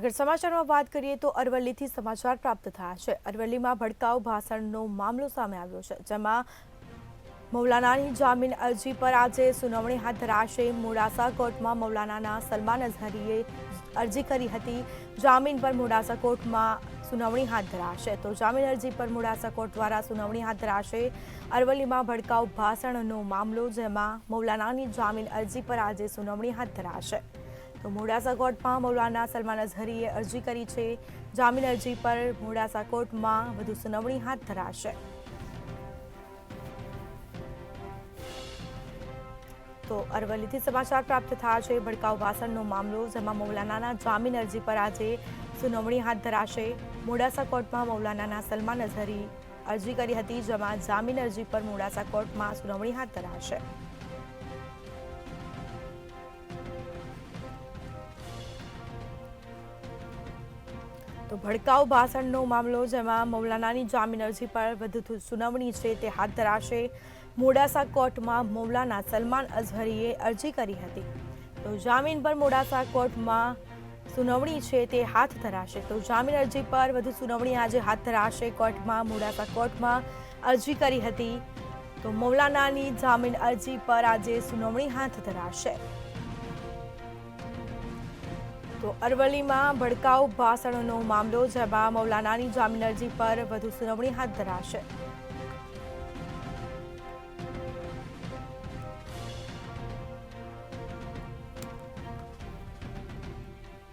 આગળ સમાચારમાં વાત કરીએ તો અરવલ્લીથી સમાચાર પ્રાપ્ત થયા છે। અરવલ્લીમાં ભડકાઉ ભાષણનો મામલો સામે આવ્યો છે, જેમાં મૌલાનાની જામીન અરજી પર આજે સુનાવણી હાથ ધરાશે। મોડાસા કોર્ટમાં મૌલાનાના સલમાન અઝહરીએ અરજી કરી હતી। જામીન પર મોડાસા કોર્ટમાં સુનાવણી હાથ ધરાશે। તો જામીન અરજી પર મોડાસા કોર્ટ દ્વારા સુનાવણી હાથ ધરાશે। અરવલ્લીમાં ભડકાઉ ભાષણનો મામલો, જેમાં મૌલાનાની જામીન અરજી પર આજે સુનાવણી હાથ ધરાશે। તો મોડાસા કોર્ટમાં મૌલાના સલમાન અઝહરીએ અરજી કરી છે। જામીન અરજી પર મોડાસા કોર્ટમાં વધુ સુનાવણી હાથ ધરાશે। તો અરવલ્લીથી સમાચાર પ્રાપ્ત થયા છે। ભડકાઉ ભાષણનો મામલો, જેમાં મૌલાનાના જામીન અરજી પર આજે સુનાવણી હાથ ધરાશે। મોડાસા કોર્ટમાં મૌલાનાના સલમાન અઝહરી અરજી કરી હતી, જેમાં જામીન અરજી પર મોડાસા કોર્ટમાં સુનાવણી હાથ ધરાશે। તો ભડકાઉ ભાષણનો મામલો, જેમાં મૌલાનાની જામીન અરજી પર વધુ સુનાવણી છે તે હાથ ધરાશે। મોડાસા કોર્ટમાં મૌલાના સલમાન અઝહરીએ અરજી કરી હતી। તો જામીન પર મોડાસા કોર્ટમાં સુનાવણી છે તે હાથ ધરાશે। તો જામીન અરજી પર વધુ સુનાવણી આજે હાથ ધરાશે। કોર્ટમાં મોડાસા કોર્ટમાં અરજી કરી હતી। તો મૌલાનાની જામીન અરજી પર આજે સુનાવણી હાથ ધરાશે। તો અરવલ્લીમાં ભડકાઉ ભાષણનો મામલો, જેમાં મૌલાનાની જામીન અરજી પર વધુ સુનાવણી હાથ ધરાશે।